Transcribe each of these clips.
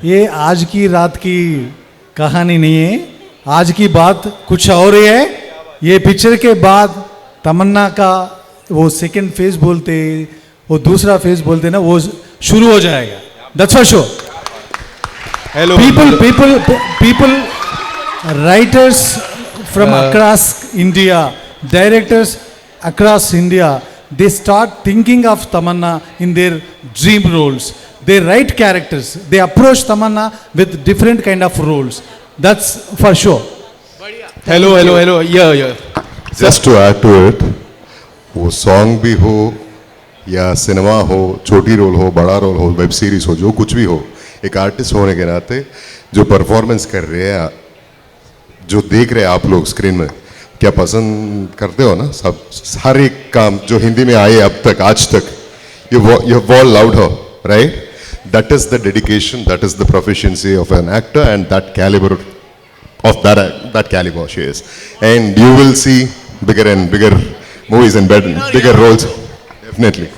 ये आज की रात की कहानी नहीं है, आज की बात कुछ और ही है। ये पिक्चर के बाद तमन्ना का वो सेकंड फेज बोलते, वो दूसरा फेज बोलते ना, वो शुरू हो जाएगा। That's for sure. Hello People, writers from across India, directors across India, they start thinking of Tamanna in their dream roles. They write characters. They approach Tamanna with different kind of roles. That's for sure. Hello yeah just to add to it, वो song भी हो या cinema हो, छोटी role हो, बड़ा role हो, web series हो, जो कुछ भी हो, एक आर्टिस्ट होने के नाते जो परफॉर्मेंस कर रहे हैं, जो देख रहे हैं आप लोग स्क्रीन में, क्या पसंद करते हो ना सब? हर एक काम जो हिंदी में आए अब तक, आज तक, you have all loved her, right? That is the dedication, that is the proficiency of an actor, and that caliber of that caliber she is. And you will see bigger and bigger movies and bigger roles, definitely.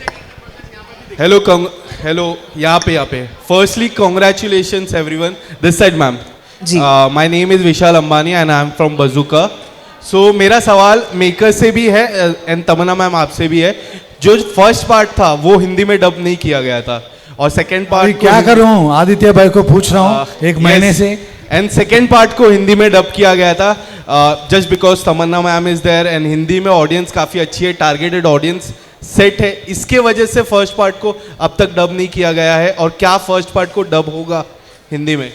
Hello यहाँ पे firstly congratulations everyone, this side ma'am ji. My name is Vishal Ambani and I am from बजूका। So मेरा सवाल maker से भी है and Tamannaah ma'am आपसे भी है। जो फर्स्ट पार्ट था वो हिंदी में डब नहीं किया गया था, और सेकंड पार्ट क्या कर रहा हूँ, आदित्य भाई को पूछ रहा हूँ एक महीने से। एंड सेकेंड पार्ट को हिंदी में डब किया गया था just because Tamannaah ma'am is there, and Hindi में ऑडियंस काफ़ी अच्छी है, टारगेटेड ऑडियंस सेट है, इसके वजह से फर्स्ट पार्ट को अब तक डब नहीं किया गया है। और क्या फर्स्ट पार्ट को डब होगा हिंदी में?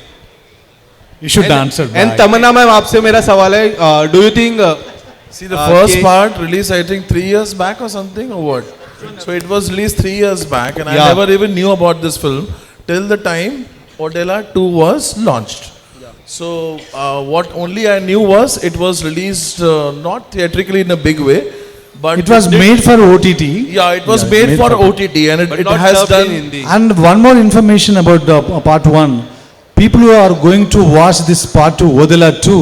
You should answer. And Tamannaah ma'am आपसे मेरा सवाल है, do you think See, the first part released, I think, 3 years back or something, or what? So it was released 3 years back, and I Yeah. never even knew about this film till the time Odella 2 was launched. So what only I knew was it was released not theatrically in a big way, but It was made for OTT. Yeah, it was made for OTT, and but it not has dubbed done. in Hindi? And one more information about the part 1. People who are going to watch this part 2, Odella 2,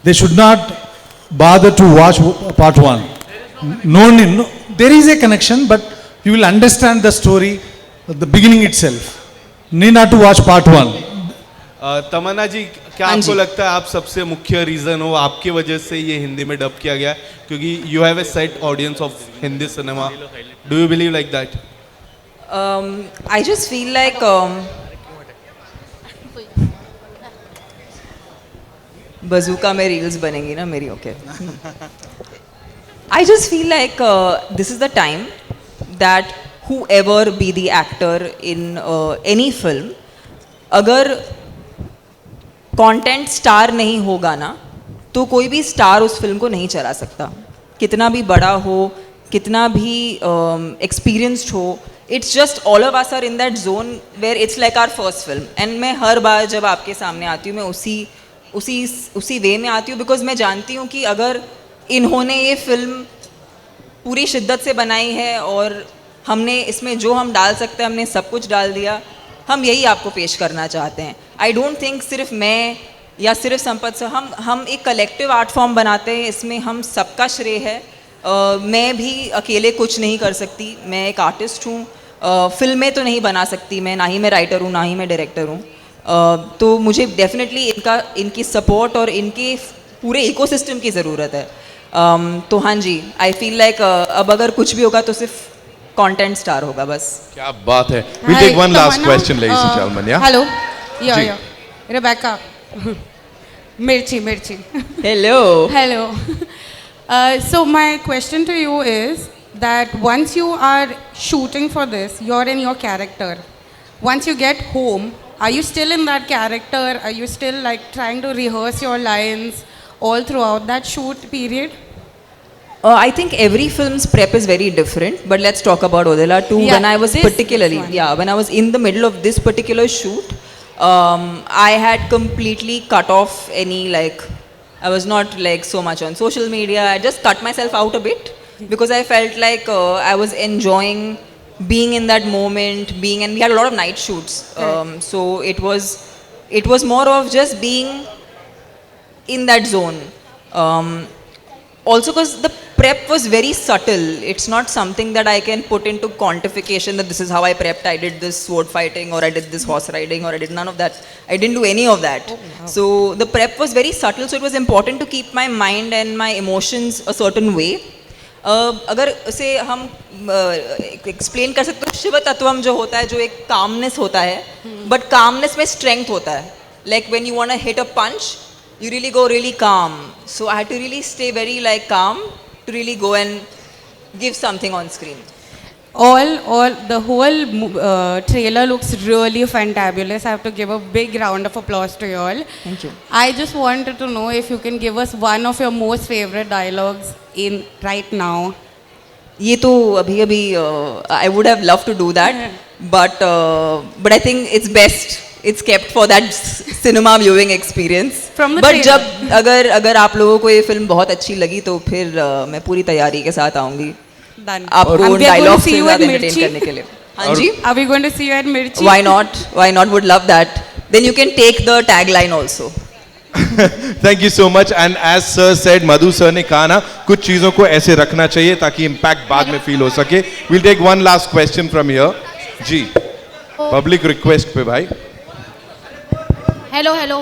they should not bother to watch part 1. No, there is a connection, but you will understand the story at the beginning itself. Need not to watch part 1. तमन्ना जी, क्या हाँ आपको जी। लगता है आप सबसे मुख्य reason हो, आपकी वजह से ये हिंदी में डब किया गया, क्योंकि you have a set audience of Hindi cinema? Do you believe like that? I just feel like बजूका में रील्स बनेंगी ना मेरी, okay. I just feel like this is the time that whoever be the actor in any film, अगर content star नहीं होगा ना, तो कोई भी स्टार उस फिल्म को नहीं चला सकता, कितना भी बड़ा हो, कितना भी एक्सपीरियंस्ड हो। It's just all of us are in that zone where it's like our first film. And मैं हर बार जब आपके सामने आती हूँ, मैं उसी वे में आती हूँ, बिकॉज मैं जानती हूँ कि अगर इन्होंने ये फिल्म पूरी शिद्दत से बनाई है और हमने इसमें जो हम डाल सकते हैं हमने सब कुछ डाल दिया, हम यही आपको पेश करना चाहते हैं। आई डोंट थिंक सिर्फ मैं या सिर्फ संपत से, हम एक कलेक्टिव आर्ट फॉर्म बनाते हैं, इसमें हम सबका श्रेय है। मैं भी अकेले कुछ नहीं कर सकती, मैं एक आर्टिस्ट हूँ, फिल्में तो नहीं बना सकती मैं, ना ही मैं राइटर हूँ, ना ही मैं डायरेक्टर हूँ। तो मुझे डेफिनेटली इनकी सपोर्ट और इनके पूरे इकोसिस्टम की ज़रूरत है। तो हाँ जी, आई फील लाइक अब अगर कुछ भी होगा तो सिर्फ कंटेंट स्टार होगा बस। क्या बात है। We'll take one last question, ladies and gentlemen. Yeah. Hello. Yeah, जी. yeah. Rebecca. Mirchi. Hello. Hello. So my question to you is that once you are shooting for this, you're in your character. Once you get home, are you still in that character? Are you still like trying to rehearse your lines all throughout that shoot period? I think every film's prep is very different, but let's talk about Odella 2. Yeah, When I was this particularly, one. when I was in the middle of this particular shoot, I had completely cut off any I was not so much on social media. I just cut myself out a bit because I felt like I was enjoying being in that moment, and we had a lot of night shoots. So it was more of just being in that zone. Also because prep was very subtle. It's not something that I can put into quantification that this is how I prepped. I did this sword fighting, or I did this horse riding, or I did none of that. I didn't do any of that. So the prep was very subtle. So it was important to keep my mind and my emotions a certain way. अगर उसे हम explain कर सकते हो, शिव तत्वम जो होता है, जो एक कामनेस होता है, बट कामनेस में स्ट्रेंथ होता है. Like when you want to hit a punch, you really go really calm. So I had to really stay very like calm to really go and give something on screen. The whole trailer looks really fantabulous. I have to give a big round of applause to you all. Thank you. I just wanted to know if you can give us one of your most favorite dialogues in right now. ये तो अभी I would have loved to do that, but I think it's best. It's kept for that cinema viewing experience. From the But trailer. जब अगर आप लोगों को ये film बहुत अच्छी लगी तो फिर मैं पूरी तैयारी के साथ आऊंगी Done. आपको And we are going to dialogue see से you at ज़्यादा entertain Mirchi. करने के लिए. हाँ जी. Are we going to see you at Mirchi? Why not? Why not? Would love that. Then you can take the tagline also. Thank you so much. And as sir said, Madhu sir ने कहा ना, कुछ चीज़ों को ऐसे रखना चाहिए ताकि इम्पैक्ट बाद में फील हो सके. Will take one last question from here. जी, पब्लिक रिक्वेस्ट पे भाई. Hello hello,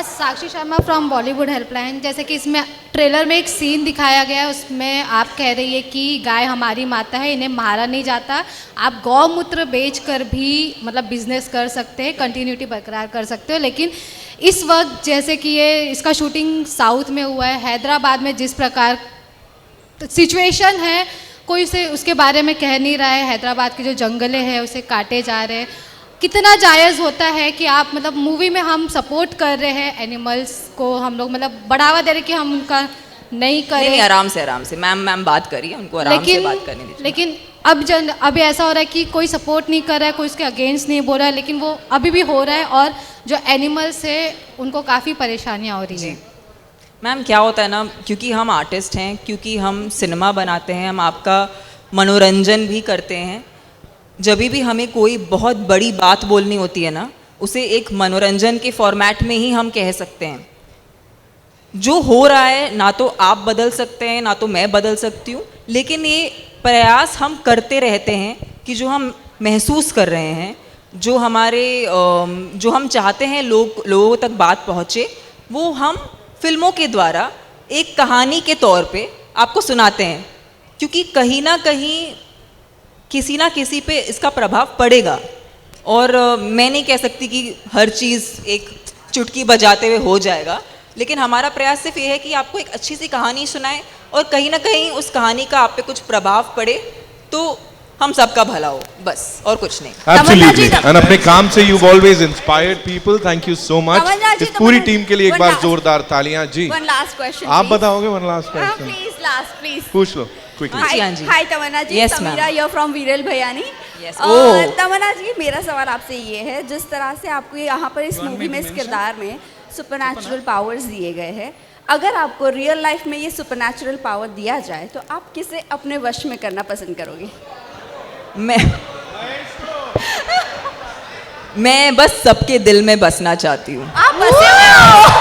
Sakshi Sharma from Bollywood helpline. जैसे कि इसमें ट्रेलर में एक सीन दिखाया गया है, उसमें आप कह रही है कि गाय हमारी माता है, इन्हें मारा नहीं जाता. आप गौमूत्र बेचकर भी मतलब बिजनेस कर सकते हैं, कंटिन्यूटी बरकरार कर सकते हो. लेकिन इस वक्त जैसे कि इसका शूटिंग साउथ में हुआ है, हैदराबाद में जिस प्रकार सिचुएशन है, कोई उसे उसके बारे में कह नहीं रहा है. हैदराबाद के जो जंगले हैं उसे काटे जा रहे हैं. कितना जायज़ होता है कि आप मतलब मूवी में हम सपोर्ट कर रहे हैं एनिमल्स को, हम लोग मतलब बढ़ावा दे रहे हैं कि हम उनका नहीं करें. नहीं, आराम से मैम बात करिए, उनको आराम से बात करने दीजिए. लेकिन अब ऐसा हो रहा है कि कोई सपोर्ट नहीं कर रहा है, कोई उसके अगेंस्ट नहीं बोल रहा है, लेकिन वो अभी भी हो रहा है और जो एनिमल्स है उनको काफ़ी परेशानियाँ हो रही हैं. मैम क्या होता है ना, क्योंकि हम आर्टिस्ट हैं, क्योंकि हम सिनेमा बनाते हैं, हम आपका मनोरंजन भी करते हैं. जब भी हमें कोई बहुत बड़ी बात बोलनी होती है ना, उसे एक मनोरंजन के फॉर्मेट में ही हम कह सकते हैं. जो हो रहा है ना तो आप बदल सकते हैं ना तो मैं बदल सकती हूँ, लेकिन ये प्रयास हम करते रहते हैं कि जो हम महसूस कर रहे हैं, जो हम चाहते हैं लोगों तक बात पहुँचे, वो हम फिल्मों के द्वारा एक कहानी के तौर पे आपको सुनाते हैं. क्योंकि कहीं ना कहीं किसी ना किसी पे इसका प्रभाव पड़ेगा. और मैं नहीं कह सकती कि हर चीज़ एक चुटकी बजाते हुए हो जाएगा, लेकिन हमारा प्रयास सिर्फ ये है कि आपको एक अच्छी सी कहानी सुनाएं और कहीं ना कहीं उस कहानी का आप पे कुछ प्रभाव पड़े तो हम सबका भला हो, बस और कुछ नहीं. एब्सोल्युटली. एंड अपने काम से you always inspired people. Thank you so much. इस पूरी टीम के लिए एक बार जोरदार तालियां. जी, One last question. आप बताओगे. One last question. Please, last, please. पूछ लो क्विकली. हाँ जी. Hi, Tamannaah ji. Yes, Samira, ma'am. you're from वीरल भयानी. Yes. तमन्ना जी, मेरा सवाल आपसे ये है, जिस तरह से आपको यहाँ पर इस मूवी में, इस किरदार में सुपरनैचुरल पावर्स दिए गए हैं, अगर आपको रियल लाइफ में ये सुपरनैचुरल पावर दिया जाए तो आप किसे अपने वश में करना पसंद करोगे? मैं बस सबके दिल में बसना चाहती हूँ. आप बसे हुए हो.